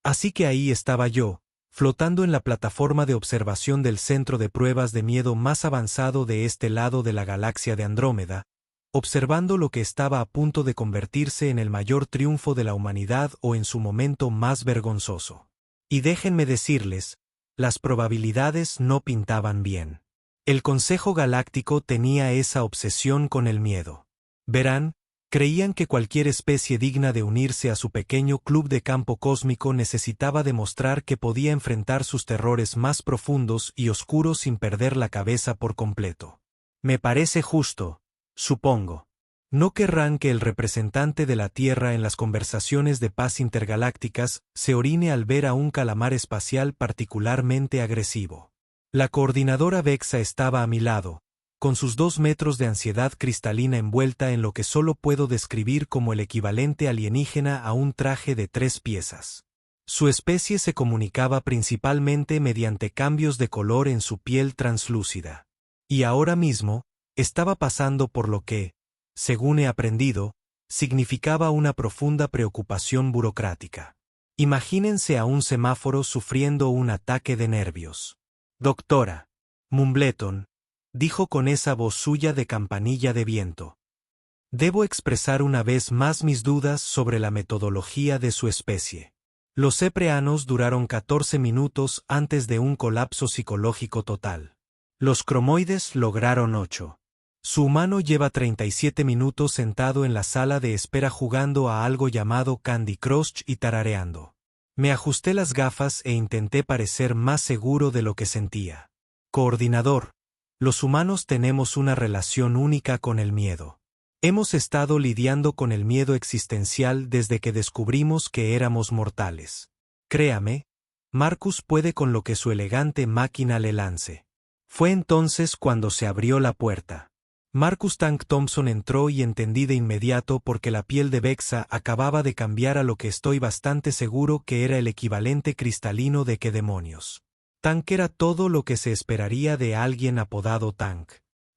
Así que ahí estaba yo, flotando en la plataforma de observación del centro de pruebas de miedo más avanzado de este lado de la galaxia de Andrómeda, observando lo que estaba a punto de convertirse en el mayor triunfo de la humanidad o en su momento más vergonzoso. Y déjenme decirles, las probabilidades no pintaban bien. El Consejo Galáctico tenía esa obsesión con el miedo. Verán, creían que cualquier especie digna de unirse a su pequeño club de campo cósmico necesitaba demostrar que podía enfrentar sus terrores más profundos y oscuros sin perder la cabeza por completo. Me parece justo, supongo. No querrán que el representante de la Tierra en las conversaciones de paz intergalácticas se orine al ver a un calamar espacial particularmente agresivo. La coordinadora Vexa estaba a mi lado, con sus 2 metros de ansiedad cristalina envuelta en lo que solo puedo describir como el equivalente alienígena a un traje de 3 piezas. Su especie se comunicaba principalmente mediante cambios de color en su piel translúcida. Y ahora mismo, estaba pasando por lo que, según he aprendido, significaba una profunda preocupación burocrática. Imagínense a un semáforo sufriendo un ataque de nervios. Doctora Mumbleton, dijo con esa voz suya de campanilla de viento. Debo expresar una vez más mis dudas sobre la metodología de su especie. Los epreanos duraron 14 minutos antes de un colapso psicológico total. Los cromoides lograron 8. Su humano lleva 37 minutos sentado en la sala de espera jugando a algo llamado Candy Crush y tarareando. Me ajusté las gafas e intenté parecer más seguro de lo que sentía. Coordinador, los humanos tenemos una relación única con el miedo. Hemos estado lidiando con el miedo existencial desde que descubrimos que éramos mortales. Créame, Marcus puede con lo que su elegante máquina le lance. Fue entonces cuando se abrió la puerta. Marcus Tank Thompson entró y entendí de inmediato porque la piel de Vexa acababa de cambiar a lo que estoy bastante seguro que era el equivalente cristalino de qué demonios. Tank era todo lo que se esperaría de alguien apodado Tank.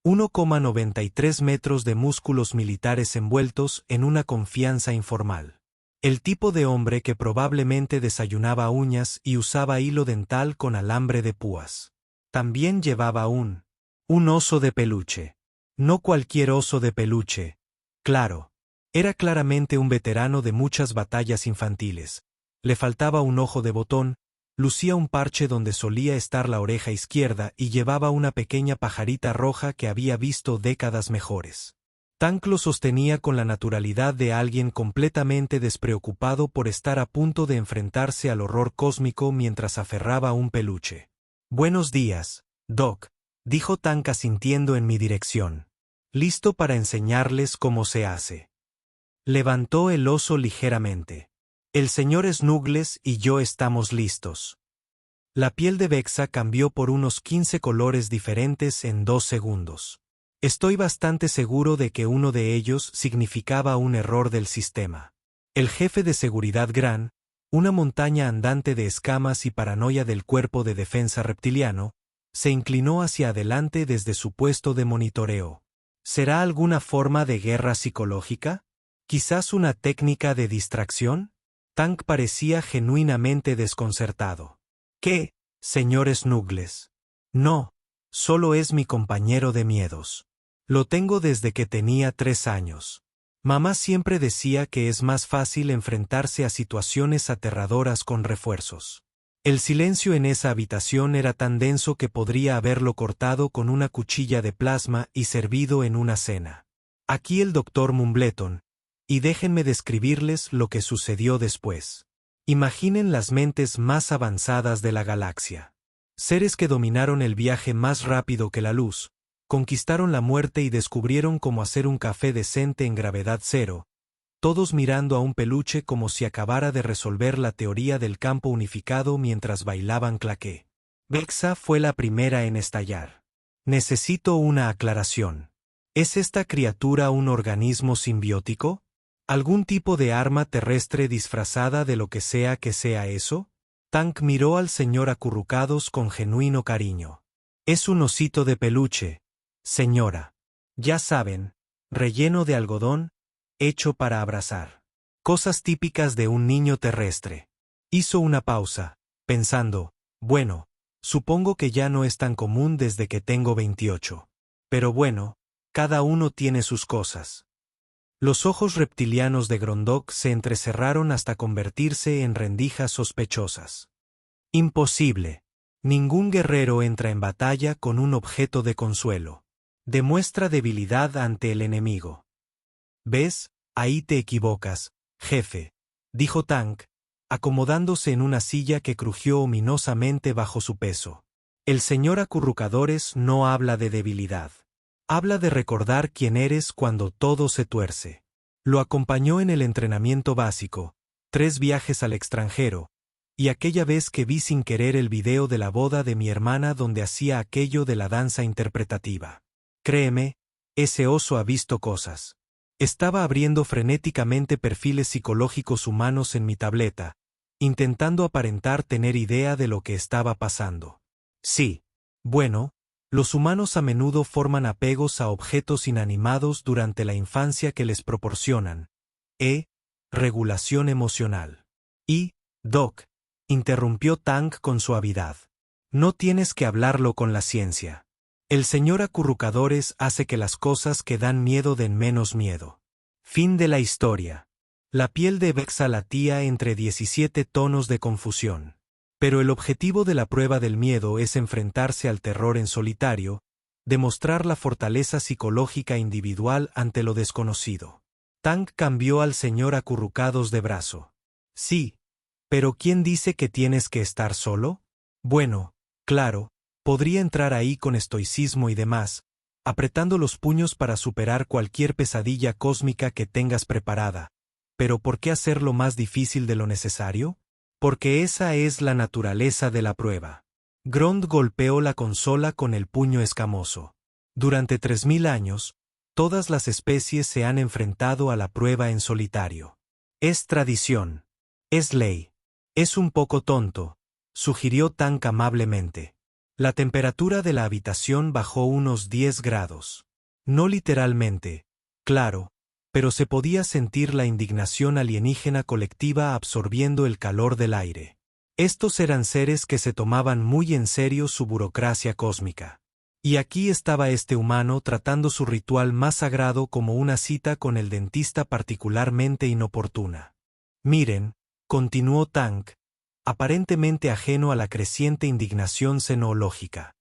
1,93 metros de músculos militares envueltos en una confianza informal. El tipo de hombre que probablemente desayunaba uñas y usaba hilo dental con alambre de púas. También llevaba un oso de peluche. No cualquier oso de peluche. Claro. Era claramente un veterano de muchas batallas infantiles. Le faltaba un ojo de botón, lucía un parche donde solía estar la oreja izquierda y llevaba una pequeña pajarita roja que había visto décadas mejores. Tank lo sostenía con la naturalidad de alguien completamente despreocupado por estar a punto de enfrentarse al horror cósmico mientras aferraba un peluche. Buenos días, Doc, dijo Tank asintiendo en mi dirección. Listo para enseñarles cómo se hace. Levantó el oso ligeramente. El señor Snuggles y yo estamos listos. La piel de Vexa cambió por unos 15 colores diferentes en 2 segundos. Estoy bastante seguro de que uno de ellos significaba un error del sistema. El jefe de seguridad Gran, una montaña andante de escamas y paranoia del cuerpo de defensa reptiliano, se inclinó hacia adelante desde su puesto de monitoreo. ¿Será alguna forma de guerra psicológica? ¿Quizás una técnica de distracción? Tank parecía genuinamente desconcertado. ¿Qué, señor Snuggles? No, solo es mi compañero de miedos. Lo tengo desde que tenía 3 años. Mamá siempre decía que es más fácil enfrentarse a situaciones aterradoras con refuerzos. El silencio en esa habitación era tan denso que podría haberlo cortado con una cuchilla de plasma y servido en una cena. Aquí el Dr. Mumbleton. Y déjenme describirles lo que sucedió después. Imaginen las mentes más avanzadas de la galaxia. Seres que dominaron el viaje más rápido que la luz, conquistaron la muerte y descubrieron cómo hacer un café decente en gravedad cero, todos mirando a un peluche como si acabara de resolver la teoría del campo unificado mientras bailaban claqué. Vexa fue la primera en estallar. Necesito una aclaración. ¿Es esta criatura un organismo simbiótico? ¿Algún tipo de arma terrestre disfrazada de lo que sea eso? Tank miró al señor acurrucados con genuino cariño. Es un osito de peluche, señora. Ya saben, relleno de algodón, hecho para abrazar. Cosas típicas de un niño terrestre. Hizo una pausa, pensando, bueno, supongo que ya no es tan común desde que tengo 28. Pero bueno, cada uno tiene sus cosas. Los ojos reptilianos de Grondok se entrecerraron hasta convertirse en rendijas sospechosas. Imposible. Ningún guerrero entra en batalla con un objeto de consuelo. Demuestra debilidad ante el enemigo. ¿Ves? Ahí te equivocas, jefe, dijo Tank, acomodándose en una silla que crujió ominosamente bajo su peso. El señor Acurrucadores no habla de debilidad. Habla de recordar quién eres cuando todo se tuerce. Lo acompañó en el entrenamiento básico, 3 viajes al extranjero, y aquella vez que vi sin querer el video de la boda de mi hermana donde hacía aquello de la danza interpretativa. Créeme, ese oso ha visto cosas. Estaba abriendo frenéticamente perfiles psicológicos humanos en mi tableta, intentando aparentar tener idea de lo que estaba pasando. Sí. Bueno, los humanos a menudo forman apegos a objetos inanimados durante la infancia que les proporcionan. Regulación emocional. Doc, interrumpió Tank con suavidad. No tienes que hablarlo con la ciencia. El señor Acurrucadores hace que las cosas que dan miedo den menos miedo. Fin de la historia. La piel de Vexa latía entre 17 tonos de confusión. Pero el objetivo de la prueba del miedo es enfrentarse al terror en solitario, demostrar la fortaleza psicológica individual ante lo desconocido. Tank cambió al señor Acurrucados de brazo. Sí. ¿Pero quién dice que tienes que estar solo? Bueno, claro, podría entrar ahí con estoicismo y demás, apretando los puños para superar cualquier pesadilla cósmica que tengas preparada. ¿Pero por qué hacerlo más difícil de lo necesario? Porque esa es la naturaleza de la prueba. Grond golpeó la consola con el puño escamoso. Durante 3000 años, todas las especies se han enfrentado a la prueba en solitario. Es tradición. Es ley. Es un poco tonto, sugirió Tank amablemente. La temperatura de la habitación bajó unos 10 grados. No literalmente, claro, pero se podía sentir la indignación alienígena colectiva absorbiendo el calor del aire. Estos eran seres que se tomaban muy en serio su burocracia cósmica. Y aquí estaba este humano tratando su ritual más sagrado como una cita con el dentista particularmente inoportuna. Miren, continuó Tank, aparentemente ajeno a la creciente indignación xenológica.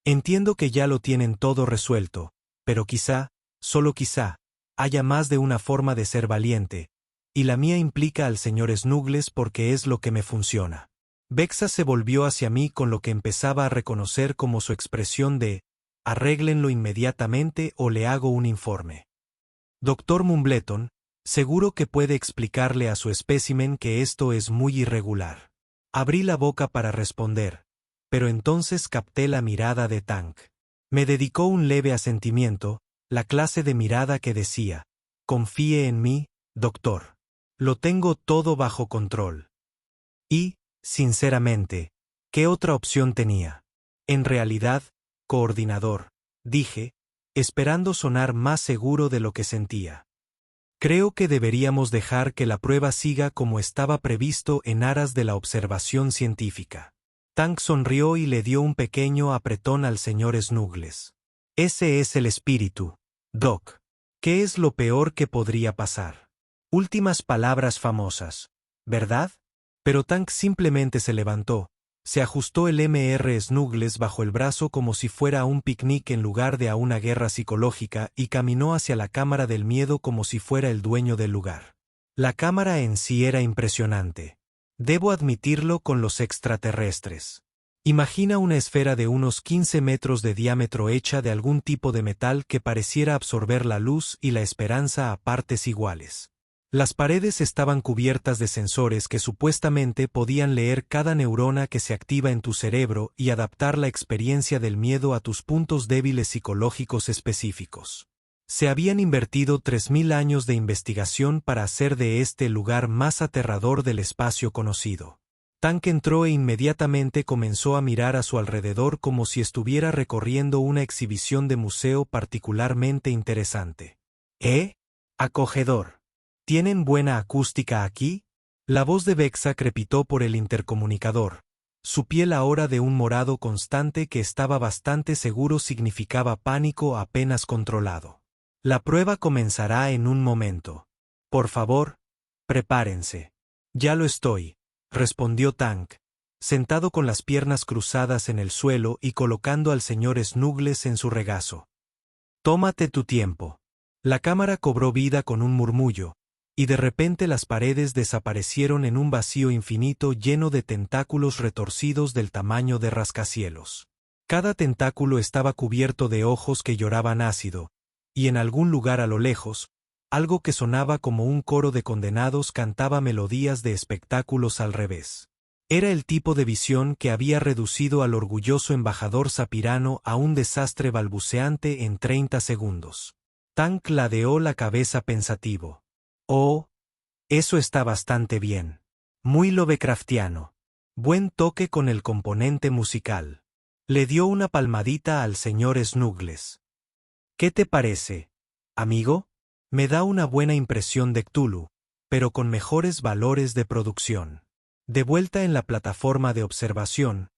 Entiendo que ya lo tienen todo resuelto, pero quizá, solo quizá, haya más de una forma de ser valiente, y la mía implica al señor Snuggles porque es lo que me funciona. Vexa se volvió hacia mí con lo que empezaba a reconocer como su expresión de «arréglenlo inmediatamente o le hago un informe». Doctor Mumbleton, seguro que puede explicarle a su espécimen que esto es muy irregular. Abrí la boca para responder, pero entonces capté la mirada de Tank. Me dedicó un leve asentimiento, la clase de mirada que decía, confíe en mí, doctor. Lo tengo todo bajo control. Y, sinceramente, ¿qué otra opción tenía? En realidad, coordinador, dije, esperando sonar más seguro de lo que sentía. Creo que deberíamos dejar que la prueba siga como estaba previsto en aras de la observación científica. Tank sonrió y le dio un pequeño apretón al señor Snuggles. Ese es el espíritu, Doc. ¿Qué es lo peor que podría pasar? Últimas palabras famosas, ¿verdad? Pero Tank simplemente se levantó, se ajustó el Mr. Snuggles bajo el brazo como si fuera a un picnic en lugar de a una guerra psicológica y caminó hacia la cámara del miedo como si fuera el dueño del lugar. La cámara en sí era impresionante. Debo admitirlo con los extraterrestres. Imagina una esfera de unos 15 metros de diámetro hecha de algún tipo de metal que pareciera absorber la luz y la esperanza a partes iguales. Las paredes estaban cubiertas de sensores que supuestamente podían leer cada neurona que se activa en tu cerebro y adaptar la experiencia del miedo a tus puntos débiles psicológicos específicos. Se habían invertido 3000 años de investigación para hacer de este el lugar más aterrador del espacio conocido. Tank entró e inmediatamente comenzó a mirar a su alrededor como si estuviera recorriendo una exhibición de museo particularmente interesante. Acogedor. ¿Tienen buena acústica aquí? La voz de Vexa crepitó por el intercomunicador. Su piel ahora de un morado constante que estaba bastante seguro significaba pánico apenas controlado. La prueba comenzará en un momento. Por favor, prepárense. Ya lo estoy, respondió Tank, sentado con las piernas cruzadas en el suelo y colocando al señor Snuggles en su regazo. Tómate tu tiempo. La cámara cobró vida con un murmullo, y de repente las paredes desaparecieron en un vacío infinito lleno de tentáculos retorcidos del tamaño de rascacielos. Cada tentáculo estaba cubierto de ojos que lloraban ácido, y en algún lugar a lo lejos, algo que sonaba como un coro de condenados cantaba melodías de espectáculos al revés. Era el tipo de visión que había reducido al orgulloso embajador Sapirano a un desastre balbuceante en 30 segundos. Tank ladeó la cabeza pensativo. Oh, eso está bastante bien. Muy Lovecraftiano. Buen toque con el componente musical. Le dio una palmadita al señor Snuggles. ¿Qué te parece, amigo? Me da una buena impresión de Cthulhu, pero con mejores valores de producción. De vuelta en la plataforma de observación,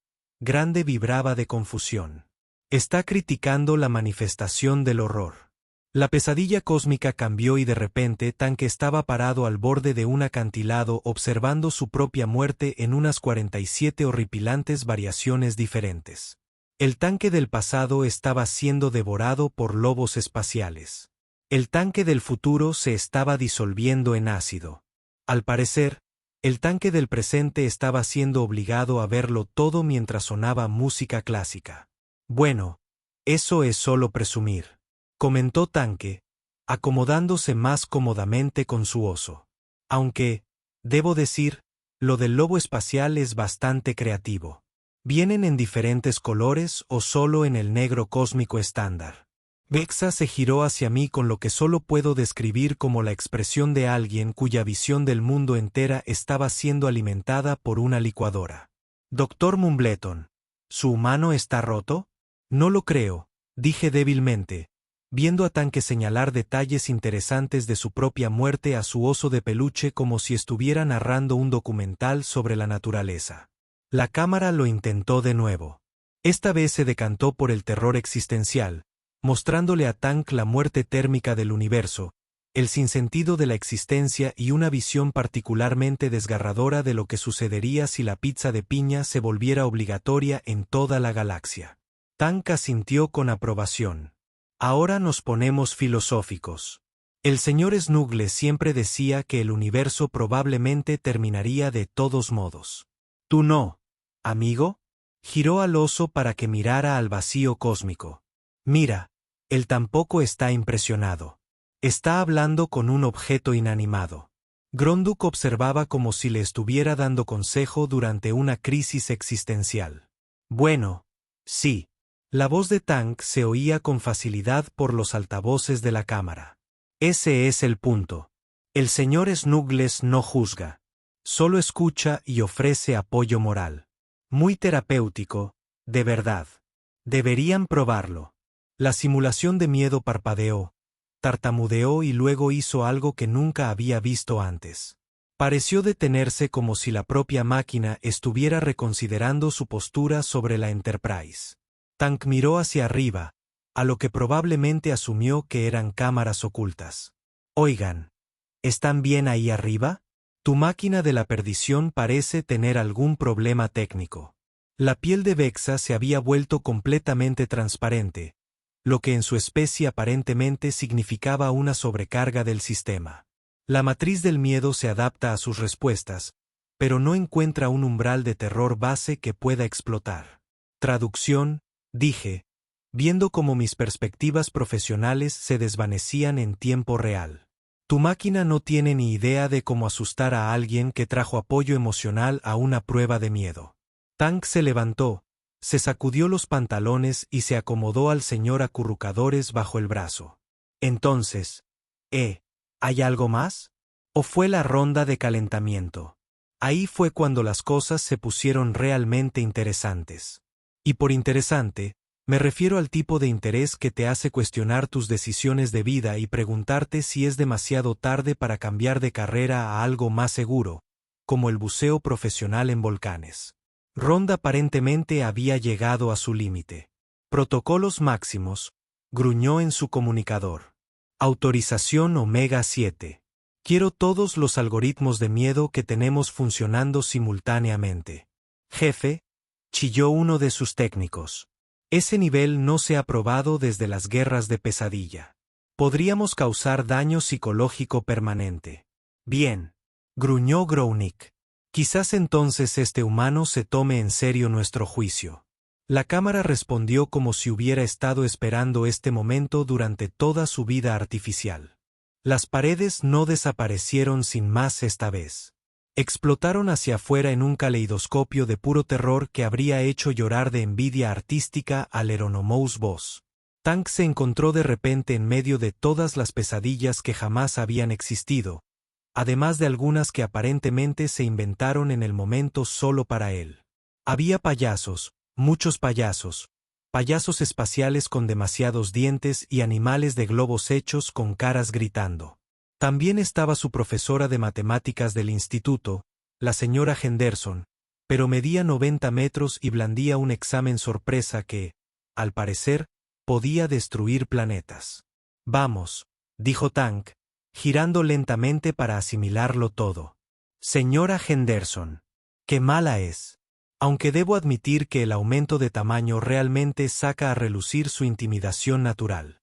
Grande vibraba de confusión. Está criticando la manifestación del horror. La pesadilla cósmica cambió y de repente Tank estaba parado al borde de un acantilado observando su propia muerte en unas 47 horripilantes variaciones diferentes. El tanque del pasado estaba siendo devorado por lobos espaciales. El tanque del futuro se estaba disolviendo en ácido. Al parecer, el tanque del presente estaba siendo obligado a verlo todo mientras sonaba música clásica. Bueno, eso es solo presumir, comentó Tanque, acomodándose más cómodamente con su oso. Aunque, debo decir, lo del lobo espacial es bastante creativo. ¿Vienen en diferentes colores o solo en el negro cósmico estándar? Vexa se giró hacia mí con lo que solo puedo describir como la expresión de alguien cuya visión del mundo entera estaba siendo alimentada por una licuadora. Doctor Mumbleton, ¿su humano está roto? No lo creo, dije débilmente, viendo a Tanque señalar detalles interesantes de su propia muerte a su oso de peluche como si estuviera narrando un documental sobre la naturaleza. La cámara lo intentó de nuevo. Esta vez se decantó por el terror existencial, mostrándole a Tank la muerte térmica del universo, el sinsentido de la existencia y una visión particularmente desgarradora de lo que sucedería si la pizza de piña se volviera obligatoria en toda la galaxia. Tank asintió con aprobación. Ahora nos ponemos filosóficos. El señor Snuggles siempre decía que el universo probablemente terminaría de todos modos. Tú no, amigo. Giró al oso para que mirara al vacío cósmico. Mira, él tampoco está impresionado. Está hablando con un objeto inanimado. Gronduk observaba como si le estuviera dando consejo durante una crisis existencial. Bueno, sí. La voz de Tank se oía con facilidad por los altavoces de la cámara. Ese es el punto. El señor Snuggles no juzga. Solo escucha y ofrece apoyo moral. Muy terapéutico, de verdad. Deberían probarlo. La simulación de miedo parpadeó, tartamudeó y luego hizo algo que nunca había visto antes. Pareció detenerse como si la propia máquina estuviera reconsiderando su postura sobre la Enterprise. Tank miró hacia arriba, a lo que probablemente asumió que eran cámaras ocultas. Oigan, ¿están bien ahí arriba? Tu máquina de la perdición parece tener algún problema técnico. La piel de Vexa se había vuelto completamente transparente, lo que en su especie aparentemente significaba una sobrecarga del sistema. La matriz del miedo se adapta a sus respuestas, pero no encuentra un umbral de terror base que pueda explotar. Traducción, dije, viendo cómo mis perspectivas profesionales se desvanecían en tiempo real. Tu máquina no tiene ni idea de cómo asustar a alguien que trajo apoyo emocional a una prueba de miedo. Tank se levantó, se sacudió los pantalones y se acomodó al señor acurrucadores bajo el brazo. Entonces, ¿hay algo más? ¿O fue la ronda de calentamiento? Ahí fue cuando las cosas se pusieron realmente interesantes. Y por interesante, me refiero al tipo de interés que te hace cuestionar tus decisiones de vida y preguntarte si es demasiado tarde para cambiar de carrera a algo más seguro, como el buceo profesional en volcanes. Rond aparentemente había llegado a su límite. Protocolos máximos, gruñó en su comunicador. Autorización Omega 7. Quiero todos los algoritmos de miedo que tenemos funcionando simultáneamente. Jefe, chilló uno de sus técnicos. Ese nivel no se ha probado desde las guerras de pesadilla. Podríamos causar daño psicológico permanente. Bien, gruñó Grownick. Quizás entonces este humano se tome en serio nuestro juicio. La cámara respondió como si hubiera estado esperando este momento durante toda su vida artificial. Las paredes no desaparecieron sin más esta vez. Explotaron hacia afuera en un caleidoscopio de puro terror que habría hecho llorar de envidia artística al Eronomous Boss. Tank se encontró de repente en medio de todas las pesadillas que jamás habían existido, además de algunas que aparentemente se inventaron en el momento solo para él. Había payasos, muchos payasos, payasos espaciales con demasiados dientes y animales de globos hechos con caras gritando. También estaba su profesora de matemáticas del instituto, la señora Henderson, pero medía 90 metros y blandía un examen sorpresa que, al parecer, podía destruir planetas. Vamos, dijo Tank, girando lentamente para asimilarlo todo. Señora Henderson, qué mala es. Aunque debo admitir que el aumento de tamaño realmente saca a relucir su intimidación natural.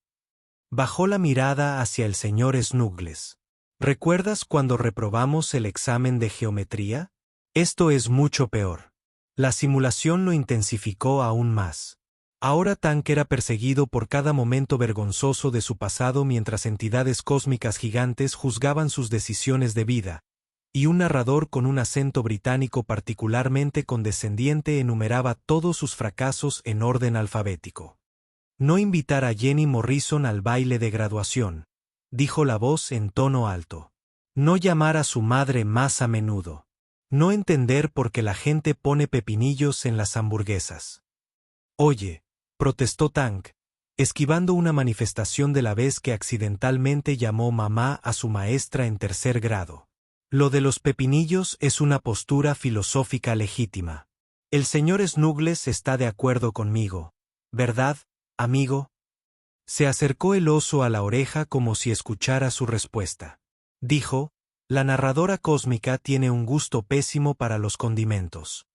Bajó la mirada hacia el señor Snuggles. ¿Recuerdas cuando reprobamos el examen de geometría? Esto es mucho peor. La simulación lo intensificó aún más. Ahora Tank era perseguido por cada momento vergonzoso de su pasado mientras entidades cósmicas gigantes juzgaban sus decisiones de vida, y un narrador con un acento británico particularmente condescendiente enumeraba todos sus fracasos en orden alfabético. No invitar a Jenny Morrison al baile de graduación, dijo la voz en tono alto. No llamar a su madre más a menudo. No entender por qué la gente pone pepinillos en las hamburguesas. Oye, protestó Tank, esquivando una manifestación de la vez que accidentalmente llamó mamá a su maestra en tercer grado. Lo de los pepinillos es una postura filosófica legítima. El señor Snuggles está de acuerdo conmigo, ¿verdad, amigo? Se acercó el oso a la oreja como si escuchara su respuesta. Dijo, la narradora cósmica tiene un gusto pésimo para los condimentos.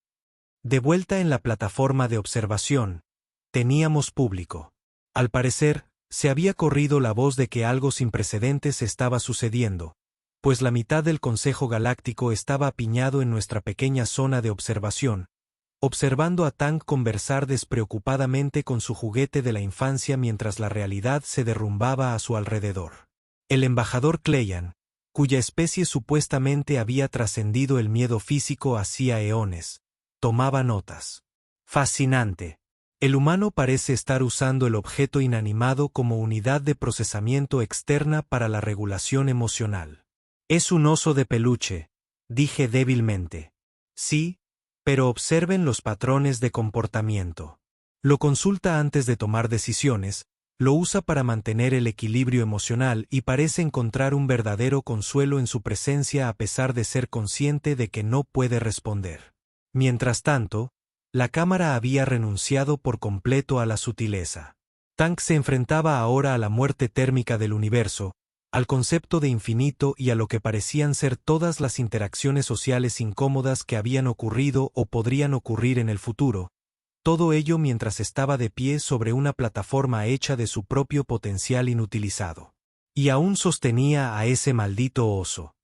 De vuelta en la plataforma de observación, teníamos público. Al parecer, se había corrido la voz de que algo sin precedentes estaba sucediendo, pues la mitad del Consejo Galáctico estaba apiñado en nuestra pequeña zona de observación, observando a Tank conversar despreocupadamente con su juguete de la infancia mientras la realidad se derrumbaba a su alrededor. El embajador Kleyan, cuya especie supuestamente había trascendido el miedo físico hacía eones, tomaba notas. Fascinante. El humano parece estar usando el objeto inanimado como unidad de procesamiento externa para la regulación emocional. Es un oso de peluche, dije débilmente. Sí, pero observen los patrones de comportamiento. Lo consulta antes de tomar decisiones, lo usa para mantener el equilibrio emocional y parece encontrar un verdadero consuelo en su presencia a pesar de ser consciente de que no puede responder. Mientras tanto, la cámara había renunciado por completo a la sutileza. Tank se enfrentaba ahora a la muerte térmica del universo, al concepto de infinito y a lo que parecían ser todas las interacciones sociales incómodas que habían ocurrido o podrían ocurrir en el futuro, todo ello mientras estaba de pie sobre una plataforma hecha de su propio potencial inutilizado. Y aún sostenía a ese maldito oso.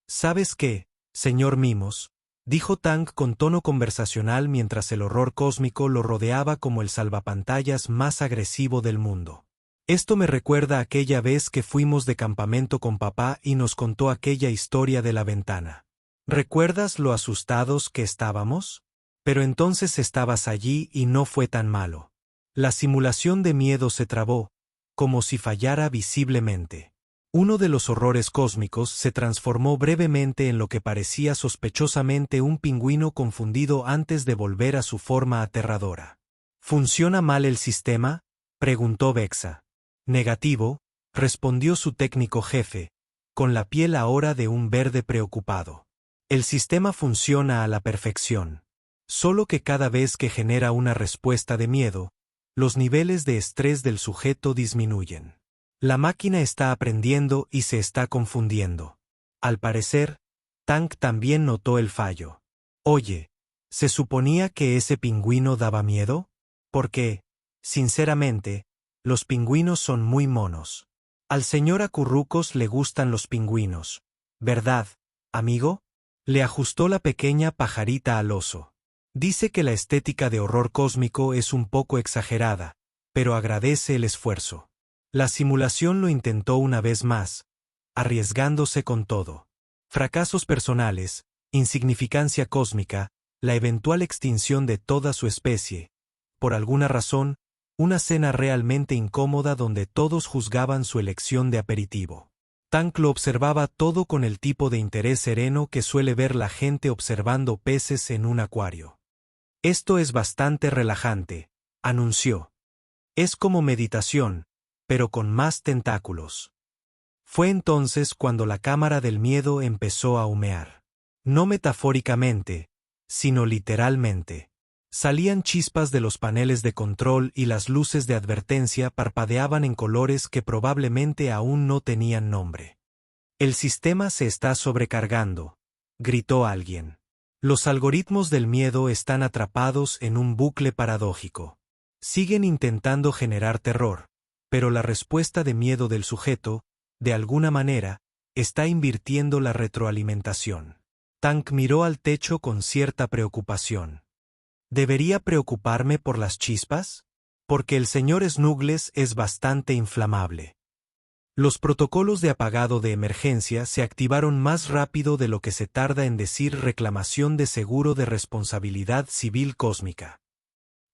¿Sabes qué, señor Mimos?, dijo Tank con tono conversacional mientras el horror cósmico lo rodeaba como el salvapantallas más agresivo del mundo. Esto me recuerda a aquella vez que fuimos de campamento con papá y nos contó aquella historia de la ventana. ¿Recuerdas lo asustados que estábamos? Pero entonces estabas allí y no fue tan malo. La simulación de miedo se trabó, como si fallara visiblemente. Uno de los horrores cósmicos se transformó brevemente en lo que parecía sospechosamente un pingüino confundido antes de volver a su forma aterradora. ¿Funciona mal el sistema?, preguntó Vexa. Negativo, respondió su técnico jefe, con la piel ahora de un verde preocupado. El sistema funciona a la perfección. Solo que cada vez que genera una respuesta de miedo, los niveles de estrés del sujeto disminuyen. La máquina está aprendiendo y se está confundiendo. Al parecer, Tank también notó el fallo. Oye, ¿se suponía que ese pingüino daba miedo? Porque, sinceramente, los pingüinos son muy monos. Al señor Acurrucos le gustan los pingüinos, ¿verdad, amigo? Le ajustó la pequeña pajarita al oso. Dice que la estética de horror cósmico es un poco exagerada, pero agradece el esfuerzo. La simulación lo intentó una vez más, arriesgándose con todo. Fracasos personales, insignificancia cósmica, la eventual extinción de toda su especie. Por alguna razón, una cena realmente incómoda donde todos juzgaban su elección de aperitivo. Tank lo observaba todo con el tipo de interés sereno que suele ver la gente observando peces en un acuario. Esto es bastante relajante, anunció. Es como meditación, pero con más tentáculos. Fue entonces cuando la cámara del miedo empezó a humear. No metafóricamente, sino literalmente. Salían chispas de los paneles de control y las luces de advertencia parpadeaban en colores que probablemente aún no tenían nombre. El sistema se está sobrecargando, gritó alguien. Los algoritmos del miedo están atrapados en un bucle paradójico. Siguen intentando generar terror, pero la respuesta de miedo del sujeto, de alguna manera, está invirtiendo la retroalimentación. Tank miró al techo con cierta preocupación. ¿Debería preocuparme por las chispas? Porque el señor Snuggles es bastante inflamable. Los protocolos de apagado de emergencia se activaron más rápido de lo que se tarda en decir reclamación de seguro de responsabilidad civil cósmica.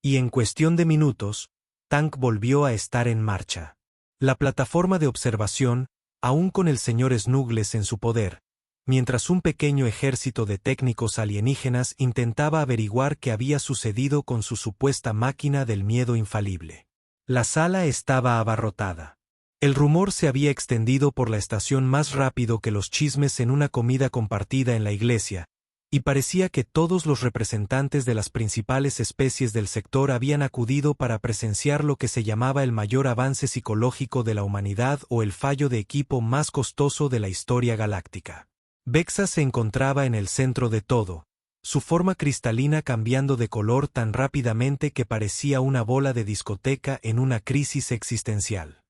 Y en cuestión de minutos, Tank volvió a estar en marcha. La plataforma de observación, aún con el señor Snuggles en su poder, mientras un pequeño ejército de técnicos alienígenas intentaba averiguar qué había sucedido con su supuesta máquina del miedo infalible. La sala estaba abarrotada. El rumor se había extendido por la estación más rápido que los chismes en una comida compartida en la iglesia, y parecía que todos los representantes de las principales especies del sector habían acudido para presenciar lo que se llamaba el mayor avance psicológico de la humanidad o el fallo de equipo más costoso de la historia galáctica. Vexa se encontraba en el centro de todo, su forma cristalina cambiando de color tan rápidamente que parecía una bola de discoteca en una crisis existencial.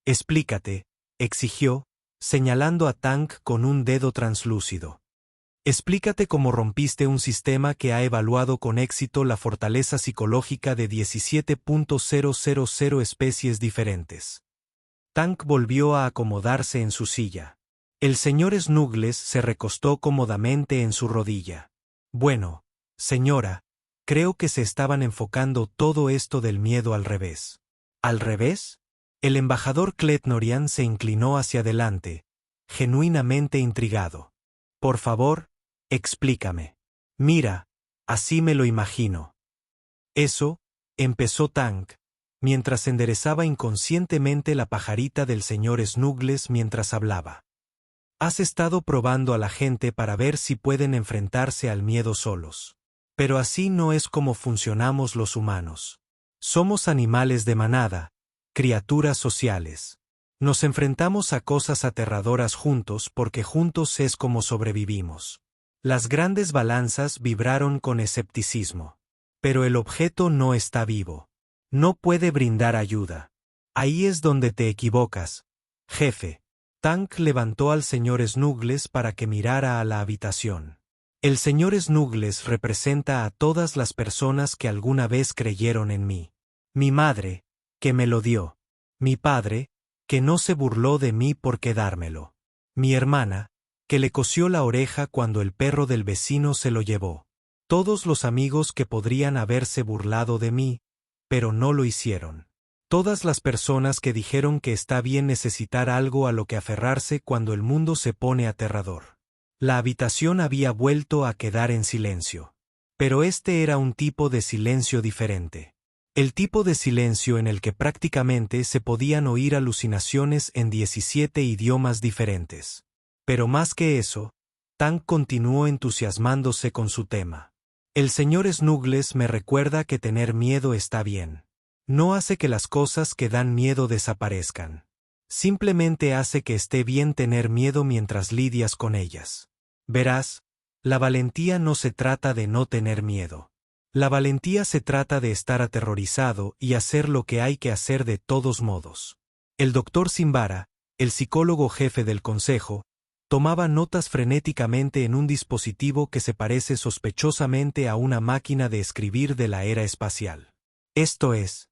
«Explícate», exigió, señalando a Tank con un dedo translúcido. «Explícate cómo rompiste un sistema que ha evaluado con éxito la fortaleza psicológica de 17.000 especies diferentes». Tank volvió a acomodarse en su silla. El señor Snuggles se recostó cómodamente en su rodilla. «Bueno, señora, creo que se estaban enfocando todo esto del miedo al revés». ¿Al revés? El embajador Kletnorian se inclinó hacia adelante, genuinamente intrigado. «Por favor, explícame». «Mira, así me lo imagino». «Eso», empezó Tank, mientras enderezaba inconscientemente la pajarita del señor Snuggles mientras hablaba. «Has estado probando a la gente para ver si pueden enfrentarse al miedo solos. Pero así no es como funcionamos los humanos. Somos animales de manada, criaturas sociales. Nos enfrentamos a cosas aterradoras juntos porque juntos es como sobrevivimos». Las grandes balanzas vibraron con escepticismo. «Pero el objeto no está vivo. No puede brindar ayuda. Ahí es donde te equivocas, jefe». Tank levantó al señor Snuggles para que mirara a la habitación. «El señor Snuggles representa a todas las personas que alguna vez creyeron en mí. Mi madre, que me lo dio. Mi padre, que no se burló de mí por quedármelo. Mi hermana, que le cosió la oreja cuando el perro del vecino se lo llevó. Todos los amigos que podrían haberse burlado de mí, pero no lo hicieron. Todas las personas que dijeron que está bien necesitar algo a lo que aferrarse cuando el mundo se pone aterrador». La habitación había vuelto a quedar en silencio. Pero este era un tipo de silencio diferente. El tipo de silencio en el que prácticamente se podían oír alucinaciones en 17 idiomas diferentes. Pero más que eso, Tank continuó entusiasmándose con su tema. El señor Snuggles me recuerda que tener miedo está bien. No hace que las cosas que dan miedo desaparezcan. Simplemente hace que esté bien tener miedo mientras lidias con ellas. Verás, la valentía no se trata de no tener miedo. La valentía se trata de estar aterrorizado y hacer lo que hay que hacer de todos modos. El doctor Simbara, el psicólogo jefe del consejo, tomaba notas frenéticamente en un dispositivo que se parece sospechosamente a una máquina de escribir de la era espacial. Esto es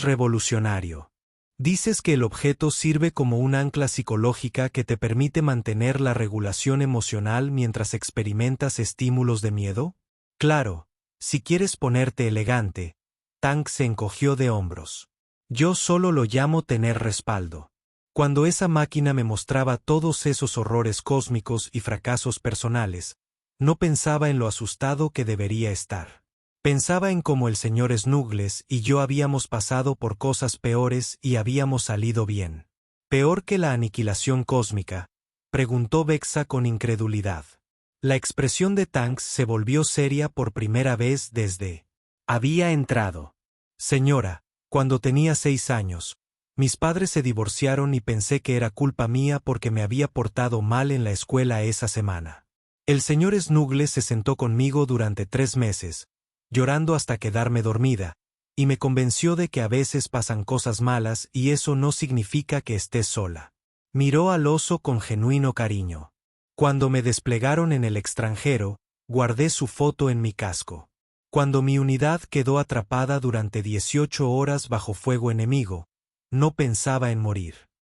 revolucionario. ¿Dices que el objeto sirve como un ancla psicológica que te permite mantener la regulación emocional mientras experimentas estímulos de miedo? Claro, si quieres ponerte elegante. Tank se encogió de hombros. Yo solo lo llamo tener respaldo. Cuando esa máquina me mostraba todos esos horrores cósmicos y fracasos personales, no pensaba en lo asustado que debería estar. Pensaba en cómo el señor Snuggles y yo habíamos pasado por cosas peores y habíamos salido bien. ¿Peor que la aniquilación cósmica?, preguntó Vexa con incredulidad. La expresión de Tanks se volvió seria por primera vez desde había entrado. Señora, cuando tenía 6 años, mis padres se divorciaron y pensé que era culpa mía porque me había portado mal en la escuela esa semana. El señor Snuggles se sentó conmigo durante 3 meses, llorando hasta quedarme dormida, y me convenció de que a veces pasan cosas malas y eso no significa que estés sola. Miró al oso con genuino cariño. Cuando me desplegaron en el extranjero, guardé su foto en mi casco. Cuando mi unidad quedó atrapada durante 18 horas bajo fuego enemigo, no pensaba en morir.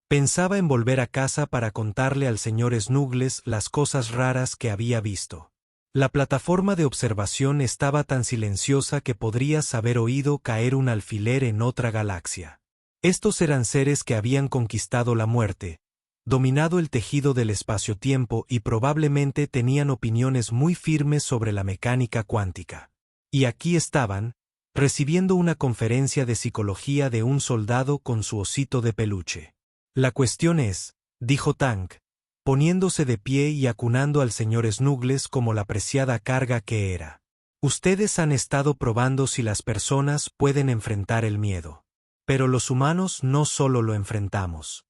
Pensaba en volver a casa para contarle al señor Snuggles las cosas raras que había visto. La plataforma de observación estaba tan silenciosa que podrías haber oído caer un alfiler en otra galaxia. Estos eran seres que habían conquistado la muerte, dominado el tejido del espacio-tiempo y probablemente tenían opiniones muy firmes sobre la mecánica cuántica. Y aquí estaban, recibiendo una conferencia de psicología de un soldado con su osito de peluche. La cuestión es, dijo Tank, poniéndose de pie y acunando al señor Snuggles como la preciada carga que era. Ustedes han estado probando si las personas pueden enfrentar el miedo. Pero los humanos no solo lo enfrentamos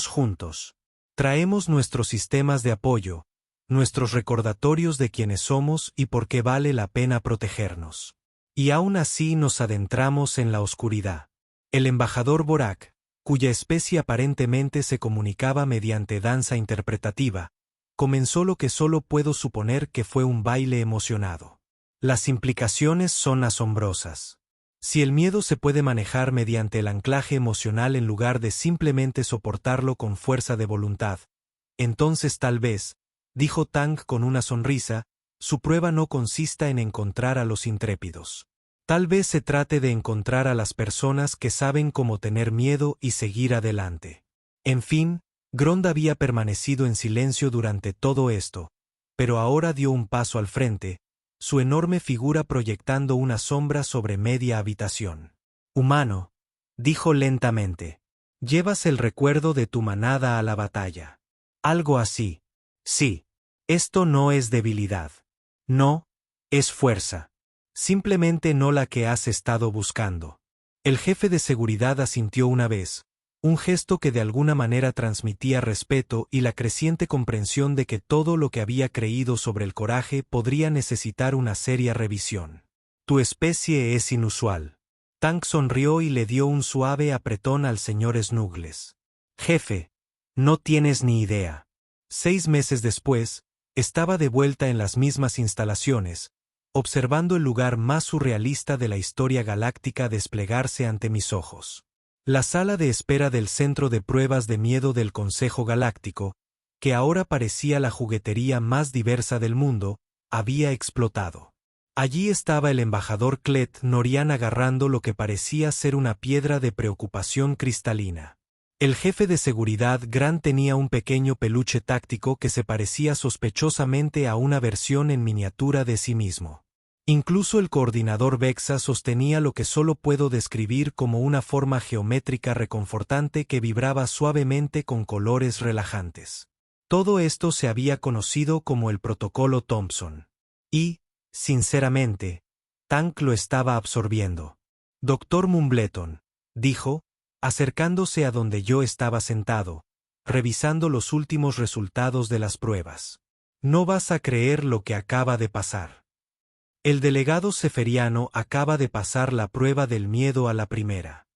juntos. Traemos nuestros sistemas de apoyo, nuestros recordatorios de quiénes somos y por qué vale la pena protegernos. Y aún así nos adentramos en la oscuridad. El embajador Borak, cuya especie aparentemente se comunicaba mediante danza interpretativa, comenzó lo que solo puedo suponer que fue un baile emocionado. Las implicaciones son asombrosas. Si el miedo se puede manejar mediante el anclaje emocional en lugar de simplemente soportarlo con fuerza de voluntad, entonces tal vez, dijo Tank con una sonrisa, su prueba no consista en encontrar a los intrépidos. Tal vez se trate de encontrar a las personas que saben cómo tener miedo y seguir adelante. En fin, Grond había permanecido en silencio durante todo esto, pero ahora dio un paso al frente, su enorme figura proyectando una sombra sobre media habitación. Humano, dijo lentamente, llevas el recuerdo de tu manada a la batalla. Algo así. Sí. Esto no es debilidad. No, es fuerza. Simplemente no la que has estado buscando. El jefe de seguridad asintió una vez, un gesto que de alguna manera transmitía respeto y la creciente comprensión de que todo lo que había creído sobre el coraje podría necesitar una seria revisión. Tu especie es inusual. Tank sonrió y le dio un suave apretón al señor Snuggles. Jefe, no tienes ni idea. 6 meses después, estaba de vuelta en las mismas instalaciones, observando el lugar más surrealista de la historia galáctica desplegarse ante mis ojos. La sala de espera del centro de pruebas de miedo del Consejo Galáctico, que ahora parecía la juguetería más diversa del mundo, había explotado. Allí estaba el embajador Clet Norian agarrando lo que parecía ser una piedra de preocupación cristalina. El jefe de seguridad Grant tenía un pequeño peluche táctico que se parecía sospechosamente a una versión en miniatura de sí mismo. Incluso el coordinador Vexa sostenía lo que solo puedo describir como una forma geométrica reconfortante que vibraba suavemente con colores relajantes. Todo esto se había conocido como el Protocolo Thompson. Y, sinceramente, Tank lo estaba absorbiendo. Doctor Mumbleton, dijo, acercándose a donde yo estaba sentado, revisando los últimos resultados de las pruebas. No vas a creer lo que acaba de pasar. El delegado Seferiano acaba de pasar la prueba del miedo a la primera.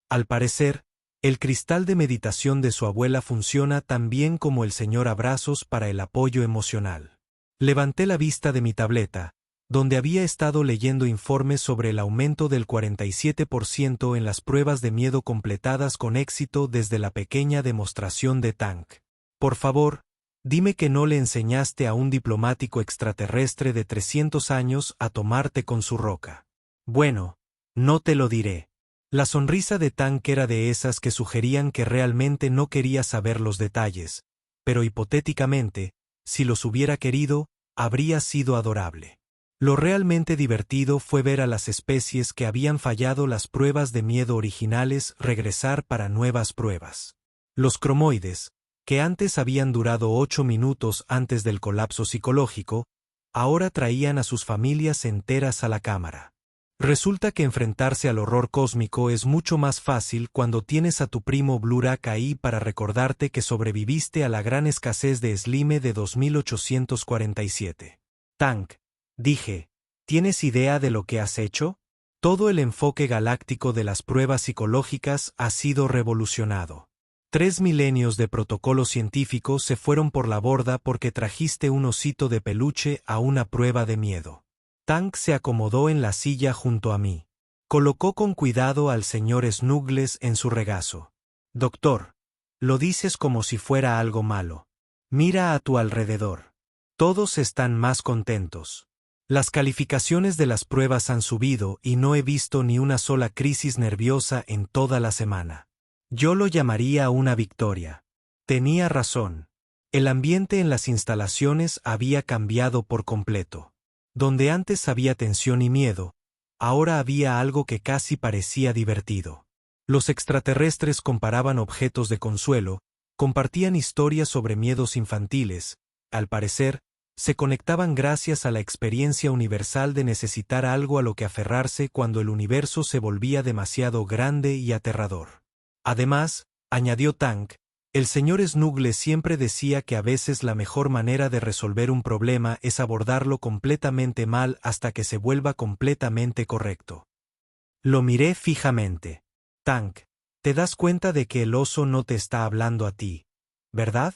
Al parecer, el cristal de meditación de su abuela funciona tan bien como el señor Abrazos para el apoyo emocional. Levanté la vista de mi tableta, donde había estado leyendo informes sobre el aumento del 47% en las pruebas de miedo completadas con éxito desde la pequeña demostración de Tank. Por favor, dime que no le enseñaste a un diplomático extraterrestre de 300 años a tomarte con su roca. Bueno, no te lo diré. La sonrisa de Tank era de esas que sugerían que realmente no quería saber los detalles, pero hipotéticamente, si los hubiera querido, habría sido adorable. Lo realmente divertido fue ver a las especies que habían fallado las pruebas de miedo originales regresar para nuevas pruebas. Los cromoides, que antes habían durado 8 minutos antes del colapso psicológico, ahora traían a sus familias enteras a la cámara. Resulta que enfrentarse al horror cósmico es mucho más fácil cuando tienes a tu primo Blurak ahí para recordarte que sobreviviste a la gran escasez de Slime de 2847. Tank, dije, ¿tienes idea de lo que has hecho? Todo el enfoque galáctico de las pruebas psicológicas ha sido revolucionado. 3 milenios de protocolo científico se fueron por la borda porque trajiste un osito de peluche a una prueba de miedo. Tank se acomodó en la silla junto a mí. Colocó con cuidado al señor Snuggles en su regazo. Doctor, lo dices como si fuera algo malo. Mira a tu alrededor. Todos están más contentos. Las calificaciones de las pruebas han subido y no he visto ni una sola crisis nerviosa en toda la semana. Yo lo llamaría una victoria. Tenía razón. El ambiente en las instalaciones había cambiado por completo. Donde antes había tensión y miedo, ahora había algo que casi parecía divertido. Los extraterrestres comparaban objetos de consuelo, compartían historias sobre miedos infantiles, al parecer, se conectaban gracias a la experiencia universal de necesitar algo a lo que aferrarse cuando el universo se volvía demasiado grande y aterrador. Además, añadió Tank, el señor Snuggles siempre decía que a veces la mejor manera de resolver un problema es abordarlo completamente mal hasta que se vuelva completamente correcto. Lo miré fijamente. Tank, te das cuenta de que el oso no te está hablando a ti, ¿verdad?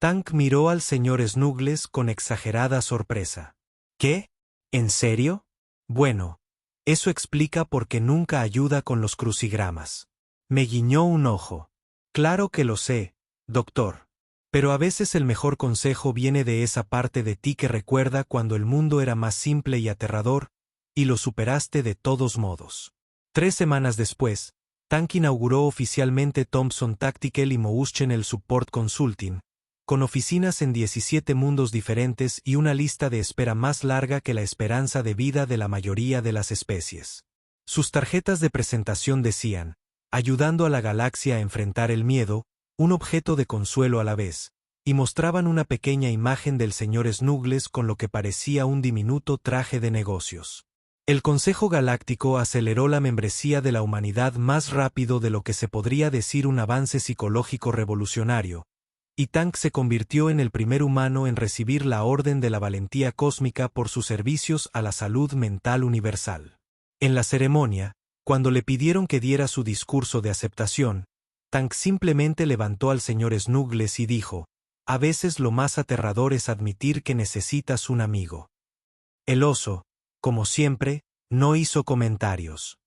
Tank miró al señor Snuggles con exagerada sorpresa. ¿Qué? ¿En serio? Bueno, eso explica por qué nunca ayuda con los crucigramas. Me guiñó un ojo. Claro que lo sé, doctor. Pero a veces el mejor consejo viene de esa parte de ti que recuerda cuando el mundo era más simple y aterrador, y lo superaste de todos modos. 3 semanas después, Tank inauguró oficialmente Thompson Tactical y Motion Support Consulting, con oficinas en 17 mundos diferentes y una lista de espera más larga que la esperanza de vida de la mayoría de las especies. Sus tarjetas de presentación decían, ayudando a la galaxia a enfrentar el miedo, un objeto de consuelo a la vez, y mostraban una pequeña imagen del señor Snuggles con lo que parecía un diminuto traje de negocios. El Consejo Galáctico aceleró la membresía de la humanidad más rápido de lo que se podría decir un avance psicológico revolucionario, y Tank se convirtió en el primer humano en recibir la Orden de la Valentía Cósmica por sus servicios a la salud mental universal. En la ceremonia, cuando le pidieron que diera su discurso de aceptación, Tank simplemente levantó al señor Snuggles y dijo, a veces lo más aterrador es admitir que necesitas un amigo. El oso, como siempre, no hizo comentarios.